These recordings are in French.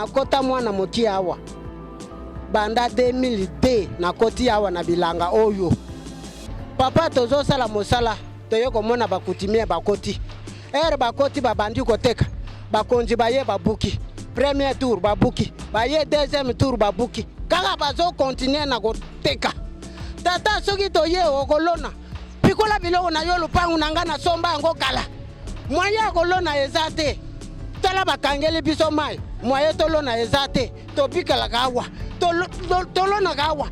nakota mwana moti awa banda 2002 nakoti awa na bilanga oyo papa tozosala mosala toyo komona bakutimie bakoti bakoti babandi koteka bakonzi baye babuki premier tour babuki baye deuxième tour babuki kaka bazo continuer na koteka tata soki toye okolona pikola biloko na yo lupangu nanga na somba yango kala moyen kolona eza te tala bakangeli biso mai moyen tolona eza te topikalaka awa tolonaka awa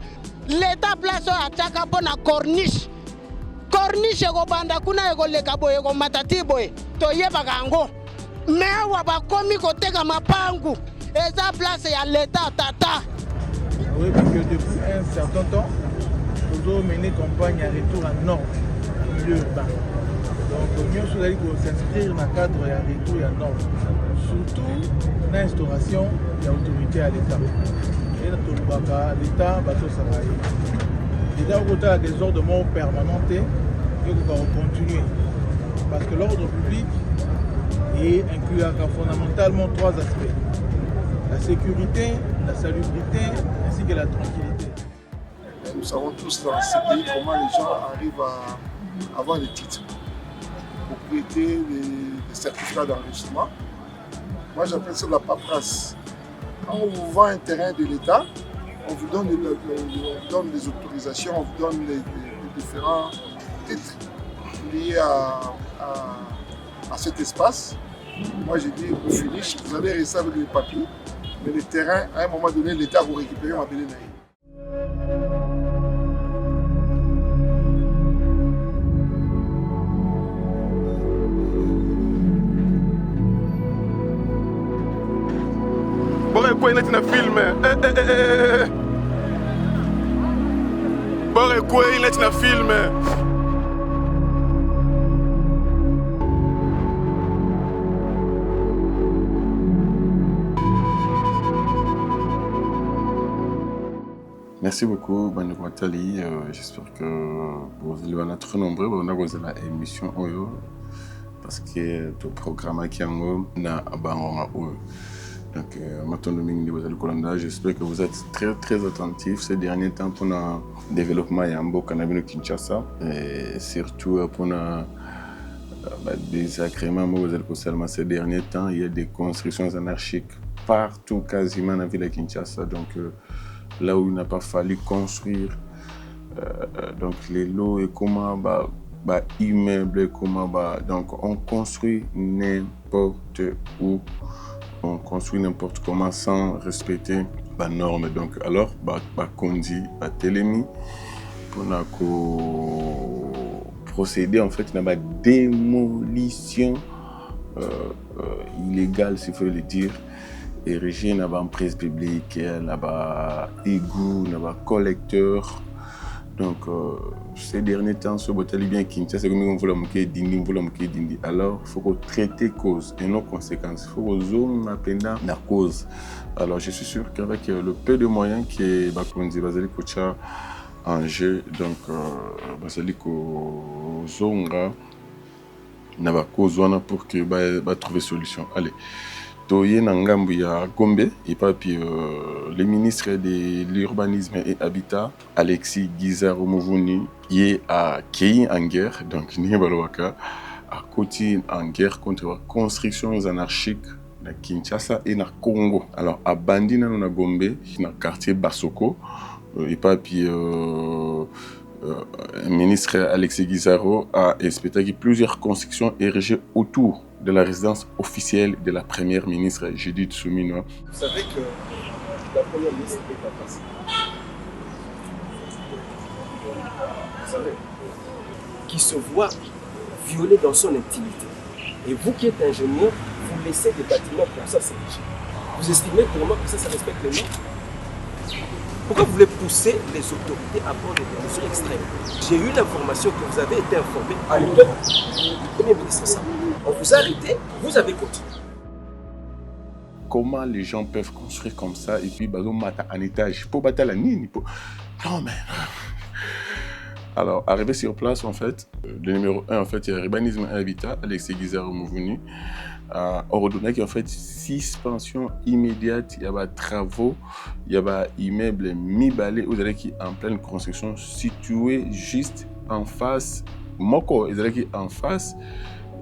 leta place oyo atiaka mpo na corniche ekobanda kuna ekoleka boye ekomatati boye toyebaka yango me awa bakomi koteka mapangu eza place ya leta tata. Oui, parce que depuis un certain temps, nous avons mené campagne à retour à Nord, milieu urbain. Donc, nous avons s'inscrire dans le cadre de retour à Nord. Surtout, l'instauration de l'autorité à l'État. Et l'État va tout s'arrêter. L'État va côté à des ordres permanents et nous va continuer. Parce que l'ordre public inclut fondamentalement trois aspects. La sécurité, la salubrité ainsi que la tranquillité. Nous savons tous dans ce pays comment les gens arrivent à avoir des titres, propriété, des certificats d'enregistrement. Moi j'appelle ça la paperasse. Quand on vous vend un terrain de l'État, on vous donne des autorisations, on vous donne les différents titres liés à cet espace. Moi j'ai dit au finish, vous allez rester avec les papiers, mais le terrain, à un moment donné, l'État vous récupère ma belle naïe. Bora quoi il na film Bora quoi il na film Merci beaucoup, Bani Watali. J'espère que vous allez être très nombreux pour la émission Oyo parce que le programme qui est na Bangonga Oyo. Donc, maintenant, j'espère que vous êtes très très attentifs ces derniers temps pour le développement Yambo Kanabino Kinshasa et surtout pour des agréments ces derniers temps. Il y a des constructions anarchiques partout quasiment dans la ville de Kinshasa. Donc, là où il n'a pas fallu construire donc les lots et comment immeubles comment donc on construit n'importe où, on construit n'importe comment sans respecter les normes. Donc alors kondi télémi pour procéder en fait à la démolition illégale, s'il faut le dire, érigé dans une prise publique, dans un égout, dans un collecteur. Donc, ces derniers temps, ce botali bien Kinshasa, c'est comme on veut dindi. Alors, il faut traiter cause et non conséquences. Il faut zone pendant la cause. Alors, je suis sûr qu'avec le peu de moyens que Bakondi Bazali Kocha en jeu, donc Bazali Ko Zonga, n'a pas cause pour que ba trouver solution. Allez. Toye Nangambu ya Gombe et puis le ministre de l'Urbanisme et Habitat, Alexis Guizaro Mouvouni, est à Kei en guerre, donc Nibalwaka, à côté en guerre contre la construction anarchique na Kinshasa et na Congo. Alors à Bandina na Gombe, dans le quartier Basoko, et puis le ministre Alexis Guizaro a inspecté plusieurs constructions érigées autour de la résidence officielle de la première ministre Judith Suminwa. Vous savez que la première ministre n'est pas passée. Vous savez, qui se voit violée dans son intimité. Et vous qui êtes ingénieur, vous laissez des bâtiments comme ça s'ériger. Vous estimez vraiment que ça respecte les normes? Pourquoi vous voulez pousser les autorités à prendre des mesures extrêmes? J'ai eu l'information que vous avez été informé à l'époque du Premier ministre Sam. On vous a arrêté, vous avez continué. Comment les gens peuvent construire comme ça et puis mata en étage pour battre la nini? Non mais... Alors, arrivé sur place, en fait, le numéro 1, en fait, il y a Urbanisme et Habitat, Alexis Guizaro Mouvouni. ordonné qu'en fait suspension immédiate, il y a des travaux, il y a des immeubles mi-balais qui en pleine construction situés juste en face, moko qui en face.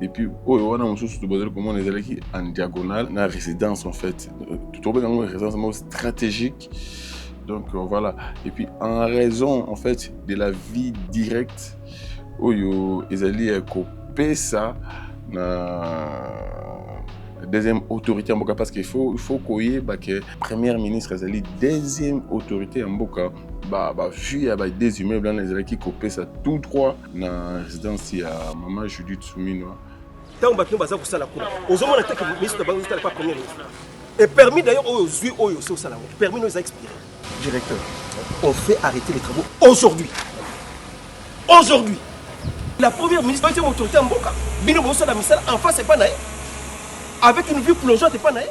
Et puis, on a un chose comment les qui en diagonale, la résidence en fait, tout au une résidence stratégique. Donc voilà. Et puis en raison en fait de la vie directe, ils allaient couper ça na deuxième autorité en Mboka parce qu'il faut que première ministre Azali deuxième autorité en Mboka vu ya des immeubles les Azali qui couper ça tout droit na résidence ya maman Judith Soumino. Tant que nous avons ça la cour. Aux hommes on que ministre de pas premier ministre. Et permis d'ailleurs aux yeux c'est ça là. Permis nous a expiré. Directeur, on fait arrêter les travaux aujourd'hui. Aujourd'hui. La première ministre va être autorité en Mboka. Bino Bosso la misala en face c'est pas naïf. Avec une vue plongeante, c'est pas naïf.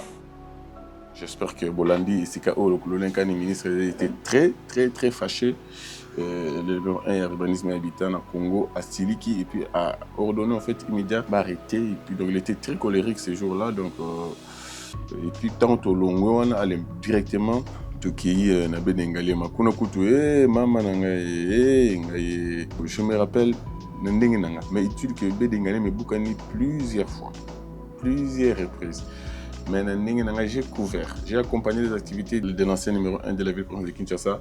J'espère que Bolandi et Sika Olokulolenkani, ministre, était très, très, très fâché. Le urbanisme et habitat au Congo, à Siliki, et puis a ordonné en fait immédiatement d'arrêter. Et puis donc il était très colérique ces jours-là. Donc, et puis tant au long, on allait directement Toki na Bedengalema. Kuna kutu mama nanga je me rappelle ndenge nanga mais étude que Bedengalema boukani plusieurs fois. Plusieurs reprises. Mais j'ai accompagné les activités de l'ancien numéro 1 de la ville de Kinshasa,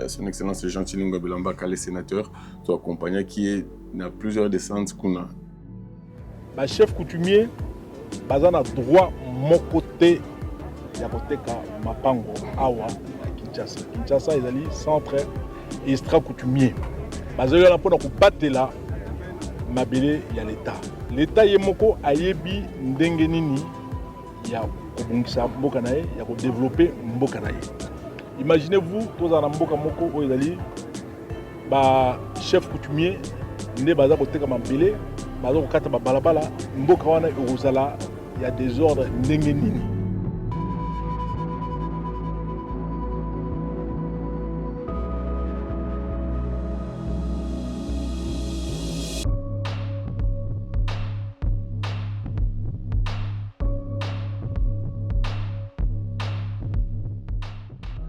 son excellence Jean Chilingo Belamba, le sénateur, qui accompagné qui a plusieurs descentes. Le chef coutumier, il a droit mon côté, il a côté Mapango, Awa, Kinshasa. Kinshasa, il est centre extra coutumier. Il y a pour battre là, Mabélé, il y a l'État. L'État est moko ayebi ndenge nini ya kobungisa mboka na ye ya ko développer mboka na ye. Imaginez-vous tous en mboka moko o ezali ba chef coutumier nde baza koteka mabele baza kokata ba balabala mboka wana ekozala ya désordre ndenge nini.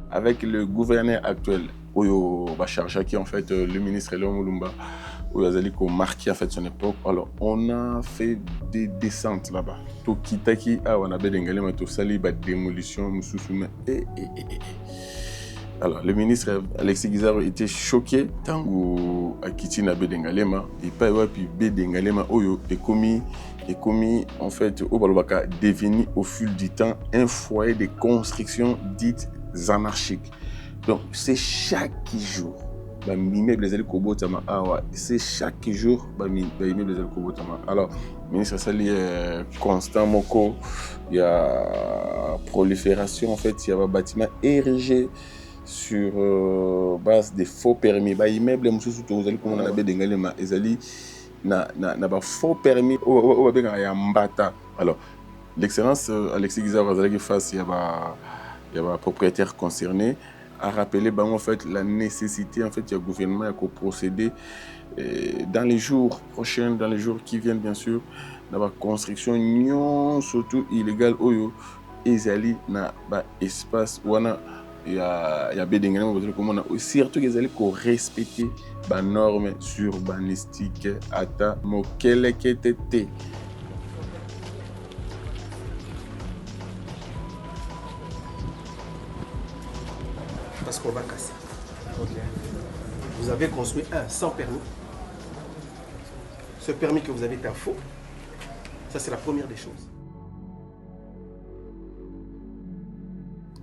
Avec le gouverneur actuel, Oyo Bacharja, qui est en fait le ministre Léon Moulumba, Oyo Azali, qui a marqué en fait son époque. Alors, on a fait des descentes là-bas. Tokitaki, on a Bedengalema, Tosali, démolition, Moussoussouma, Alors, le ministre Alexis Guizaro était choqué tant que Akiti na Bedengalema, et pas puis Bedengalema, Oyo, est commis en fait, Obalobaka, devenu au fil du temps un foyer de construction dite anarchique. Donc c'est chaque jour c'est chaque jour alors ministre Sali constant moko il y a prolifération en fait il y a un bâtiment érigé sur base de faux permis immeuble mususu tozali comme on a Bedengalema ezali na faux permis o ya mbata. Alors l'excellence Alexis Guizaro azali face il y a un propriétaire concerné a rappelé en fait la nécessité en fait du gouvernement à procéder dans les jours prochains, dans les jours qui viennent bien sûr, dans la construction surtout illégale oyo ezali na ba espace wana ya Bedengalema comme on a surtout ezali ko respecter ba normes urbanistiques ata mokele ketete. Parce qu'on va casser. Okay. Vous avez construit un sans permis. Ce permis que vous avez est un faux. Ça, c'est la première des choses.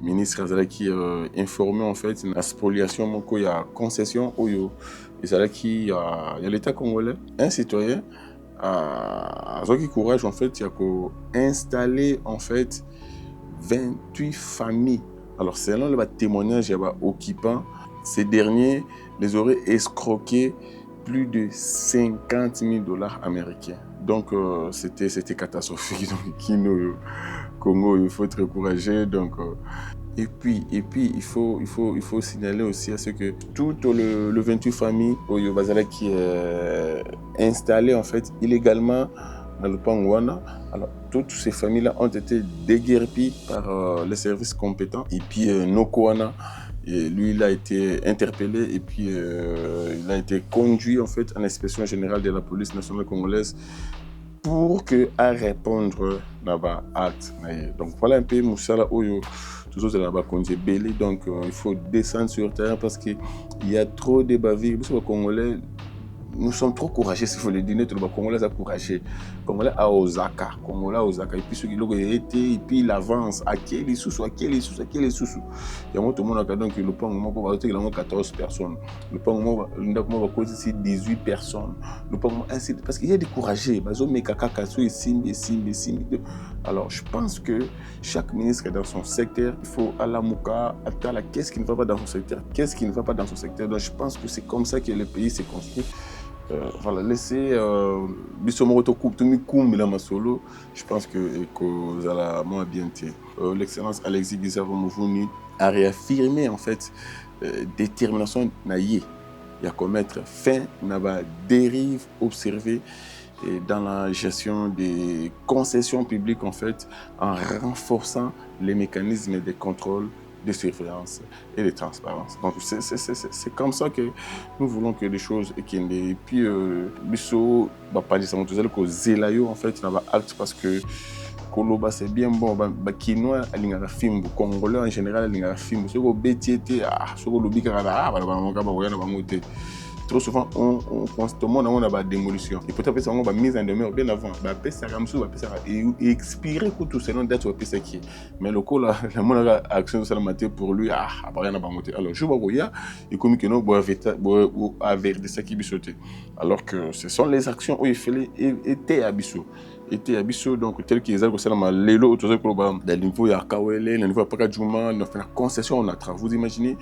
Ministre Azalaki informé en fait la spoliation moko ya concession oyo Azalaki ya l'État congolais un citoyen a qui courage en fait il y a installer en fait 28 familles. Alors, selon le témoignage des occupants, ces derniers les auraient escroqués plus de $50,000 américains. Donc, c'était catastrophique. Donc, Congo, il faut être courageux. Donc, et puis, il faut signaler aussi à ce que toutes le 28 familles au Yobazala qui est installé en fait illégalement dans le Pangwana. Alors, toutes ces familles-là ont été déguerpies par les services compétents. Et puis, Nokoana, et lui, il a été interpellé et puis il a été conduit en fait à l'inspection générale de la police nationale congolaise pour à répondre à acte. Donc voilà un peu Moussala Oyo, toujours de là-bas qu'on dit belé. Donc il faut descendre sur terre parce qu'il y a trop de bavures. Vous savez, les Congolais, nous sommes trop courageux, s'il faut le dire, tout le Congolais a courageux. Congolais à Osaka, et puis ceux qui l'ont été, et puis il avance, à quel est sous. Il y a tout le monde a donc le point où il y a 14 personnes. Le point où il y a 18 personnes. Le point parce qu'il y a des courageux, alors je pense que chaque ministre est dans son secteur, il faut à la mouka, à qu'est-ce qui ne va pas dans son secteur, qu'est-ce qui ne va pas dans son secteur. Donc je pense que c'est comme ça que le pays s'est construit. Voilà, laissez je pense que vous allez moins bien dire. L'excellence Alexis Guizaro Mouvouni a réaffirmé en fait détermination naïe à commettre fin à la dérive observée dans la gestion des concessions publiques en fait en renforçant les mécanismes de contrôle, de surveillance et de transparence. Donc c'est comme ça que nous voulons que les choses équilibrent. Et puis Bissot va pas dire ça que Zelayo en fait n'a pas acte parce que Koloba c'est bien bon Kinois alingara film Congolais en général alingara film ce que BTT ce que lobby kara trop souvent on constamment on a des démolitions et peut-être ça on va mise en demeure bien avant ça ramsou et expirer tout selon date ou ça qui mais le coup là la mon action de salamate pour lui après on a pas monté alors je vois goya et comme que non boit avec des sacs qui bissoté alors que ce sont les actions où il fallait était à Bissot donc tel qu'ils ont ça lelo autour de Koloba dans le niveau ya Kawele le niveau pas Juma on a fait la concession on a travaux vous imaginez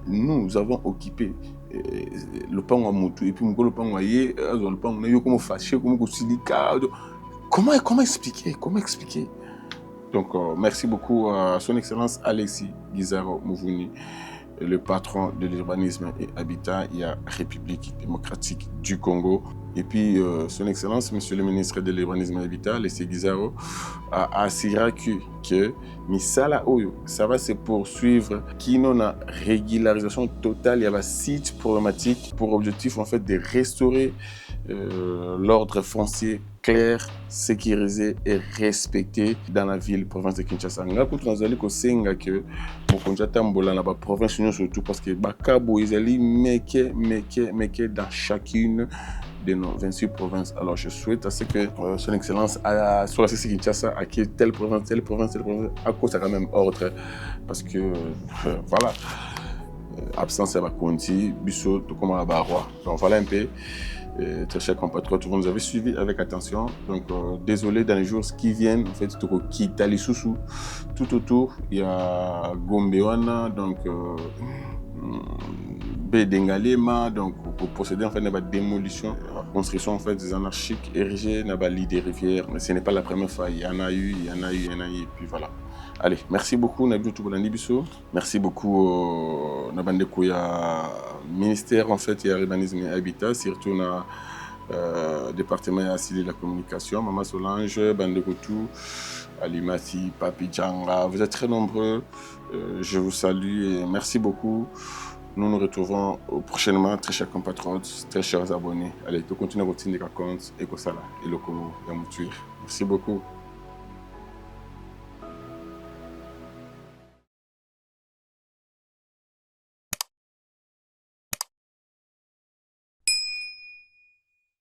nous avons occupé le pan à Moutou et puis le pan à Yé, le pan à Yé, comment fâché, comment silica. Comment expliquer Donc merci beaucoup à son excellence Alexis Guizaro Mouvouni, le patron de l'urbanisme et habitat et la République démocratique du Congo. Et puis son excellence monsieur le ministre de l'urbanisme et habitat, Alexis Guizaro, a assuré que Misala Oyo, ça va se poursuivre qui n'ont a régularisation totale, il y a un site problématique pour objectif en fait de restaurer l'ordre foncier clair, sécurisé et respecté dans la ville province de Kinshasa. Nga ko tunazali ko senga que mokonja tambola na ba province surtout parce que bakabo izali meke dans chacune de nos 26 provinces. Alors je souhaite à ce que son excellence sur la CC Kinshasa à qui telle province, à cause ça quand même ordre parce que voilà absence à Conti, Bissot, tout comme à Barrois. Donc voilà un peu. Très chers compatriotes, vous nous avez suivis avec attention. Donc, désolé dans les jours qui viennent, en fait, tout autour, il y a Gombewana, donc Bédengalema, donc pour procéder en fait à la démolition, la construction en fait des anarchiques érigés dans la lit des rivières. Mais ce n'est pas la première fois, il y en a eu, et puis voilà. Allez, merci beaucoup Nabil Touboulani Bissot. Merci beaucoup Nabandeko ya ministère en fait et urbanisme et habitat, surtout na département de la communication, Mama Solange, Bandeko Tou, Alimati, Papi Djanga. Vous êtes très nombreux. Je vous salue et merci beaucoup. Nous nous retrouvons prochainement, très chers compatriotes, très chers abonnés. Allez, tout continuer votre signe de compte et que ça là, et le Congo, et Moutuir. Merci beaucoup.